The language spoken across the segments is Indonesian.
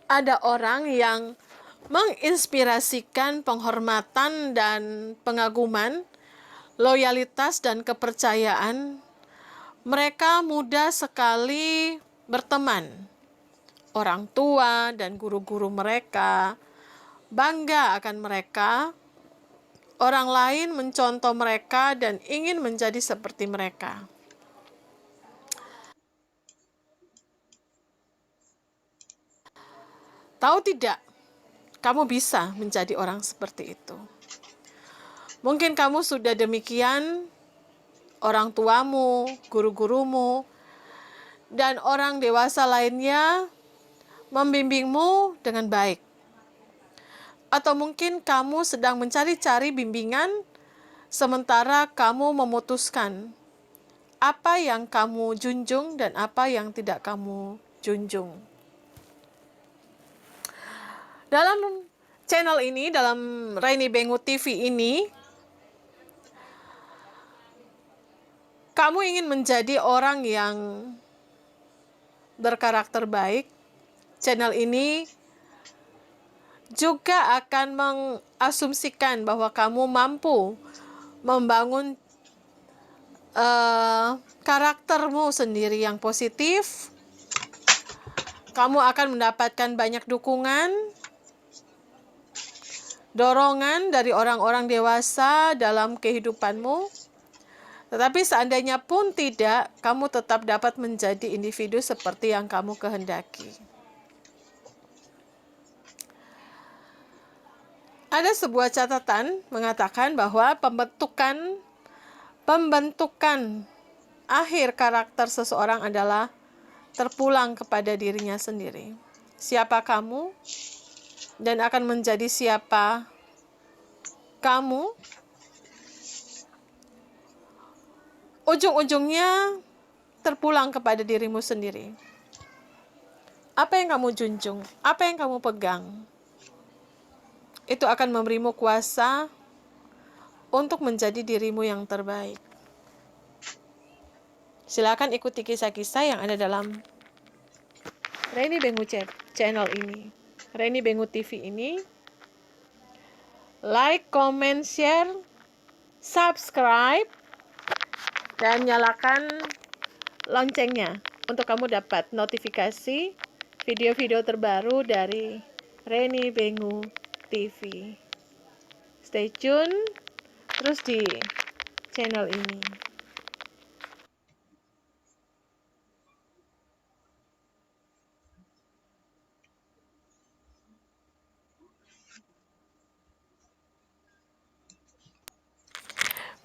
ada orang yang menginspirasikan penghormatan dan pengaguman, loyalitas dan kepercayaan. Mereka mudah sekali berteman. Orang tua dan guru-guru mereka bangga akan mereka. Orang lain mencontoh mereka dan ingin menjadi seperti mereka. Tahu tidak, kamu bisa menjadi orang seperti itu. Mungkin kamu sudah demikian, orang tuamu, guru-gurumu, dan orang dewasa lainnya membimbingmu dengan baik. Atau mungkin kamu sedang mencari-cari bimbingan, sementara kamu memutuskan apa yang kamu junjung dan apa yang tidak kamu junjung. Dalam channel ini, dalam Raini Bengu TV ini, kamu ingin menjadi orang yang berkarakter baik. Channel ini juga akan mengasumsikan bahwa kamu mampu membangun karaktermu sendiri yang positif. Kamu akan mendapatkan banyak dukungan, dorongan dari orang-orang dewasa dalam kehidupanmu. Tetapi seandainya pun tidak, kamu tetap dapat menjadi individu seperti yang kamu kehendaki. Ada sebuah catatan mengatakan bahwa pembentukan akhir karakter seseorang adalah terpulang kepada dirinya sendiri. Siapa kamu dan akan menjadi siapa kamu, ujung-ujungnya terpulang kepada dirimu sendiri. Apa yang kamu junjung, apa yang kamu pegang, itu akan memberimu kuasa untuk menjadi dirimu yang terbaik. Silakan ikuti kisah-kisah yang ada dalam Raini Bengu channel ini, Raini Bengu TV ini. Like, comment, share, subscribe, dan nyalakan loncengnya untuk kamu dapat notifikasi video-video terbaru dari Raini Bengu TV. Stay tune terus di channel ini.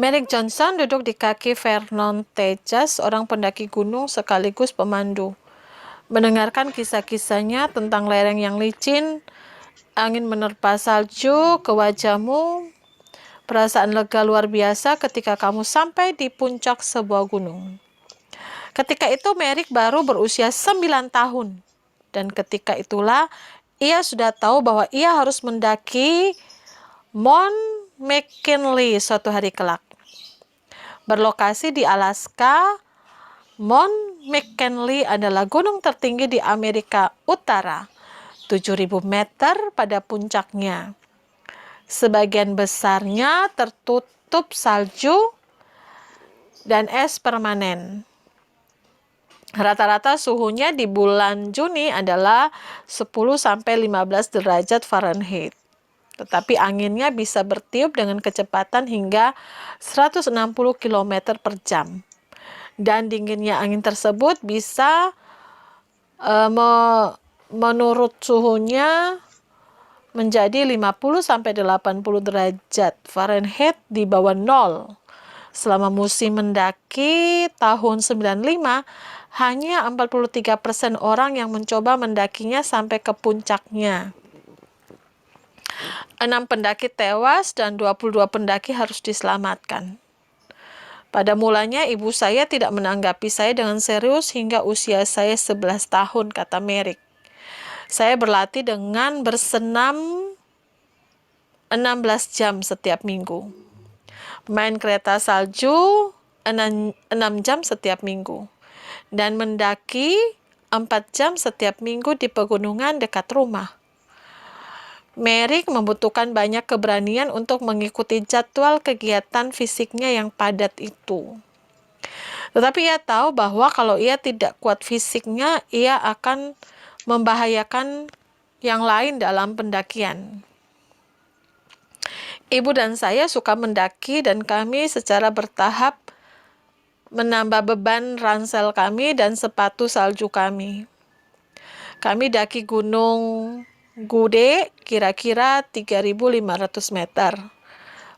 Merrick Johnson duduk di kaki Vernon Tejas, seorang pendaki gunung sekaligus pemandu. Mendengarkan kisah-kisahnya tentang lereng yang licin, angin menerpa salju ke wajahmu, perasaan lega luar biasa ketika kamu sampai di puncak sebuah gunung. Ketika itu Merrick baru berusia 9 tahun. Dan ketika itulah ia sudah tahu bahwa ia harus mendaki Mount McKinley suatu hari kelak. Berlokasi di Alaska, Mount McKinley adalah gunung tertinggi di Amerika Utara, 7.000 meter pada puncaknya. Sebagian besarnya tertutup salju dan es permanen. Rata-rata suhunya di bulan Juni adalah 10-15 derajat Fahrenheit. Tetapi anginnya bisa bertiup dengan kecepatan hingga 160 km per jam. Dan dinginnya angin tersebut bisa menurut suhunya menjadi 50-80 derajat Fahrenheit di bawah nol. Selama musim mendaki tahun 95, hanya 43% orang yang mencoba mendakinya sampai ke puncaknya. 6 pendaki tewas dan 22 pendaki harus diselamatkan. Pada mulanya ibu saya tidak menanggapi saya dengan serius hingga usia saya 11 tahun, kata Merrick. Saya berlatih dengan bersenam 16 jam setiap minggu. Main kereta salju 6 jam setiap minggu. Dan mendaki 4 jam setiap minggu di pegunungan dekat rumah. Merrick membutuhkan banyak keberanian untuk mengikuti jadwal kegiatan fisiknya yang padat itu. Tetapi ia tahu bahwa kalau ia tidak kuat fisiknya, ia akan membahayakan yang lain dalam pendakian. Ibu dan saya suka mendaki dan kami secara bertahap menambah beban ransel kami dan sepatu salju kami. Kami daki Gunung Gude kira-kira 3.500 meter.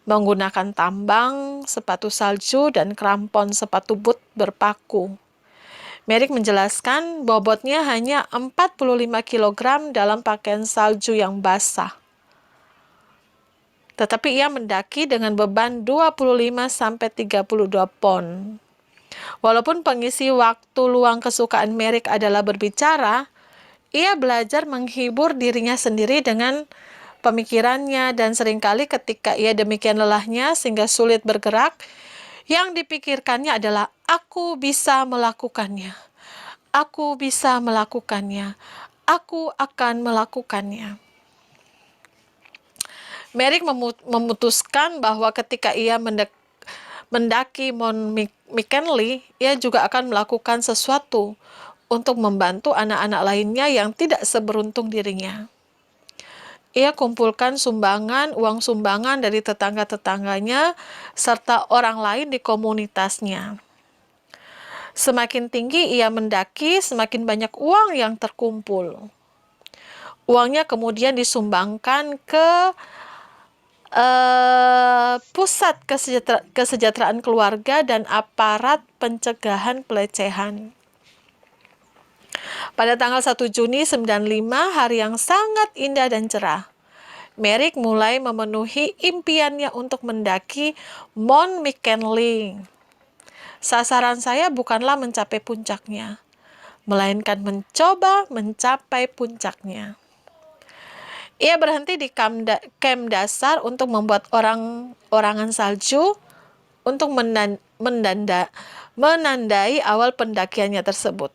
Menggunakan tambang, sepatu salju, dan krampon sepatu boot berpaku. Merrick menjelaskan bobotnya hanya 45 kg dalam pakaian salju yang basah. Tetapi ia mendaki dengan beban 25-32 pon. Walaupun pengisi waktu luang kesukaan Merrick adalah berbicara, ia belajar menghibur dirinya sendiri dengan pemikirannya, dan seringkali ketika ia demikian lelahnya sehingga sulit bergerak, yang dipikirkannya adalah, "Aku bisa melakukannya. Aku bisa melakukannya. Aku akan melakukannya." Merrick memutuskan bahwa ketika ia mendaki Mount McKinley, ia juga akan melakukan sesuatu untuk membantu anak-anak lainnya yang tidak seberuntung dirinya. Ia kumpulkan uang sumbangan dari tetangga-tetangganya, serta orang lain di komunitasnya. Semakin tinggi ia mendaki, semakin banyak uang yang terkumpul. Uangnya kemudian disumbangkan ke pusat kesejahteraan keluarga dan aparat pencegahan pelecehan. Pada tanggal 1 Juni 95, hari yang sangat indah dan cerah, Merrick mulai memenuhi impiannya untuk mendaki Mount McKinley. Sasaran saya bukanlah mencapai puncaknya, melainkan mencoba mencapai puncaknya. Ia berhenti di camp dasar untuk membuat orangan salju untuk menandai awal pendakiannya tersebut.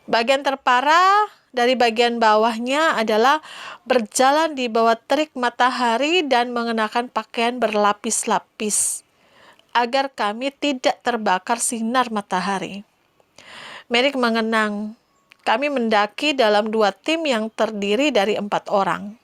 Bagian terparah dari bagian bawahnya adalah berjalan di bawah terik matahari dan mengenakan pakaian berlapis-lapis agar kami tidak terbakar sinar matahari. Merrick mengenang, kami mendaki dalam 2 tim yang terdiri dari 4 orang.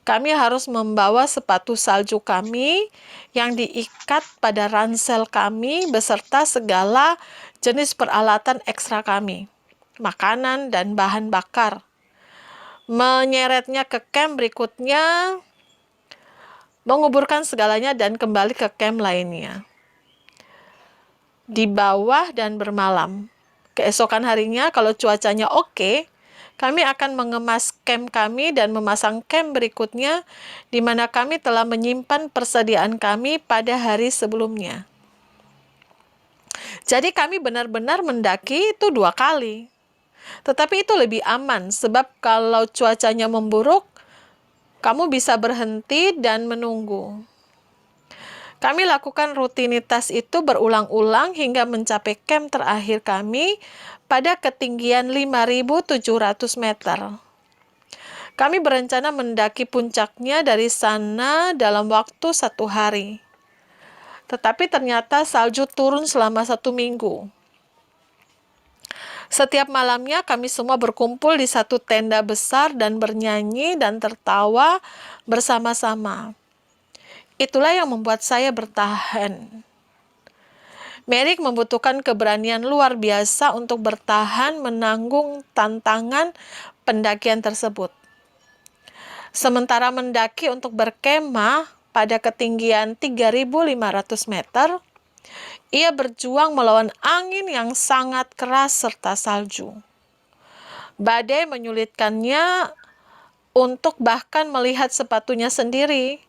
Kami harus membawa sepatu salju kami yang diikat pada ransel kami beserta segala jenis peralatan ekstra kami, makanan dan bahan bakar. Menyeretnya ke camp berikutnya, menguburkan segalanya dan kembali ke camp lainnya. Di bawah dan bermalam. Keesokan harinya, kalau cuacanya oke, kami akan mengemas camp kami dan memasang camp berikutnya, di mana kami telah menyimpan persediaan kami pada hari sebelumnya. Jadi kami benar-benar mendaki itu 2 kali. Tetapi itu lebih aman, sebab kalau cuacanya memburuk, kamu bisa berhenti dan menunggu. Kami lakukan rutinitas itu berulang-ulang hingga mencapai camp terakhir kami pada ketinggian 5.700 meter. Kami berencana mendaki puncaknya dari sana dalam waktu 1 hari. Tetapi ternyata salju turun selama 1 minggu. Setiap malamnya kami semua berkumpul di satu tenda besar dan bernyanyi dan tertawa bersama-sama. Itulah yang membuat saya bertahan. Merrick membutuhkan keberanian luar biasa untuk bertahan menanggung tantangan pendakian tersebut. Sementara mendaki untuk berkemah pada ketinggian 3.500 meter, ia berjuang melawan angin yang sangat keras serta salju. Badai menyulitkannya untuk bahkan melihat sepatunya sendiri,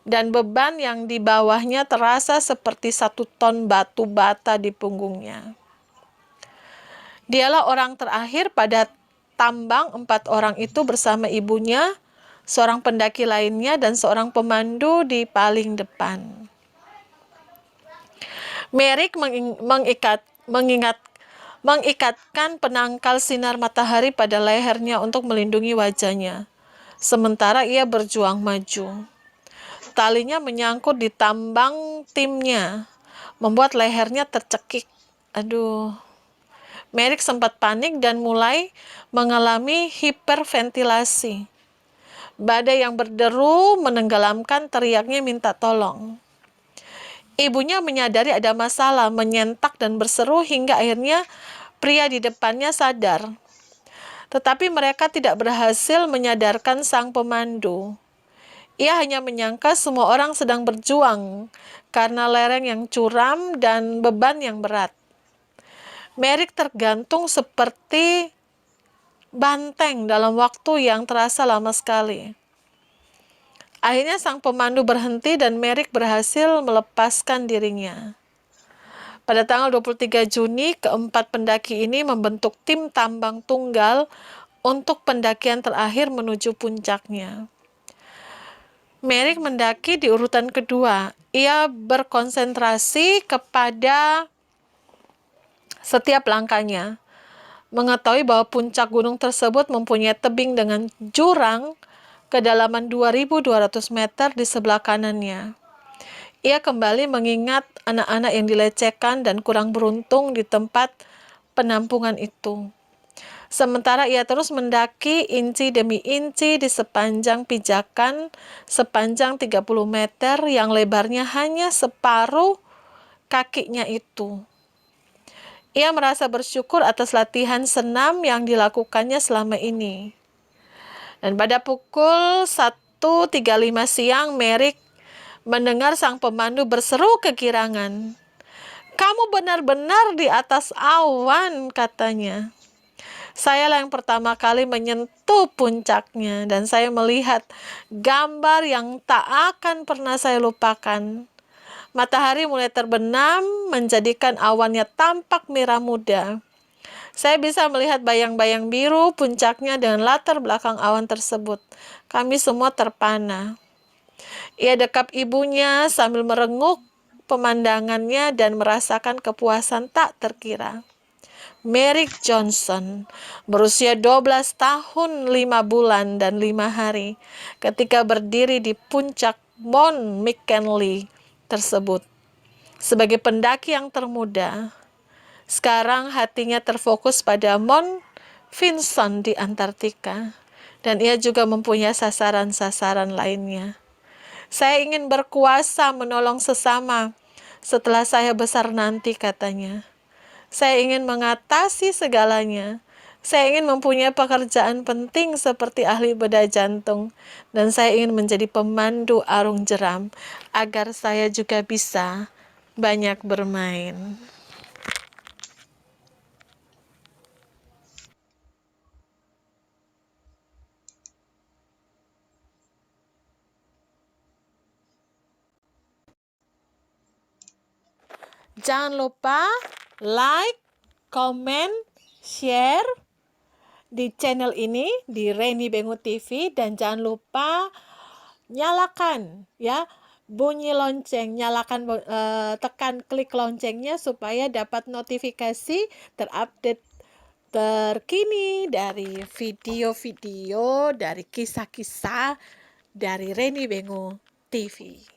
dan beban yang di bawahnya terasa seperti 1 ton batu bata di punggungnya. Dialah orang terakhir pada tambang 4 orang itu bersama ibunya, seorang pendaki lainnya, dan seorang pemandu di paling depan. mengikatkan penangkal sinar matahari pada lehernya untuk melindungi wajahnya. Sementara ia berjuang maju. Talinya menyangkut di tambang timnya, membuat lehernya tercekik. Aduh. Merrick sempat panik dan mulai mengalami hiperventilasi. Badai yang berderu menenggelamkan teriaknya minta tolong. Ibunya menyadari ada masalah, menyentak dan berseru hingga akhirnya pria di depannya sadar. Tetapi mereka tidak berhasil menyadarkan sang pemandu. Ia hanya menyangka semua orang sedang berjuang karena lereng yang curam dan beban yang berat. Merrick tergantung seperti banteng dalam waktu yang terasa lama sekali. Akhirnya sang pemandu berhenti dan Merrick berhasil melepaskan dirinya. Pada tanggal 23 Juni, keempat pendaki ini membentuk tim tambang tunggal untuk pendakian terakhir menuju puncaknya. Merrick mendaki di urutan kedua. Ia berkonsentrasi kepada setiap langkahnya, mengetahui bahwa puncak gunung tersebut mempunyai tebing dengan jurang kedalaman 2.200 meter di sebelah kanannya. Ia kembali mengingat anak-anak yang dilecehkan dan kurang beruntung di tempat penampungan itu. Sementara ia terus mendaki inci demi inci di sepanjang pijakan sepanjang 30 meter yang lebarnya hanya separuh kakinya itu. Ia merasa bersyukur atas latihan senam yang dilakukannya selama ini. Dan pada pukul 1.35 siang, Merrick mendengar sang pemandu berseru kegirangan. "Kamu benar-benar di atas awan," katanya. "Sayalah yang pertama kali menyentuh puncaknya, dan saya melihat gambar yang tak akan pernah saya lupakan. Matahari mulai terbenam, menjadikan awannya tampak merah muda. Saya bisa melihat bayang-bayang biru puncaknya dengan latar belakang awan tersebut. Kami semua terpana." Ia dekap ibunya sambil merenguk pemandangannya dan merasakan kepuasan tak terkira. Merrick Johnson berusia 12 tahun 5 bulan dan 5 hari ketika berdiri di puncak Mount McKinley tersebut. Sebagai pendaki yang termuda, sekarang hatinya terfokus pada Mount Vinson di Antartika, dan ia juga mempunyai sasaran-sasaran lainnya. "Saya ingin berkuasa menolong sesama setelah saya besar nanti," katanya. "Saya ingin mengatasi segalanya. Saya ingin mempunyai pekerjaan penting seperti ahli bedah jantung, dan saya ingin menjadi pemandu arung jeram agar saya juga bisa banyak bermain." Jangan lupa like, comment, share di channel ini di Reni Bengu TV, dan jangan lupa nyalakan ya bunyi lonceng, tekan klik loncengnya supaya dapat notifikasi terupdate terkini dari video-video, dari kisah-kisah dari Reni Bengu TV.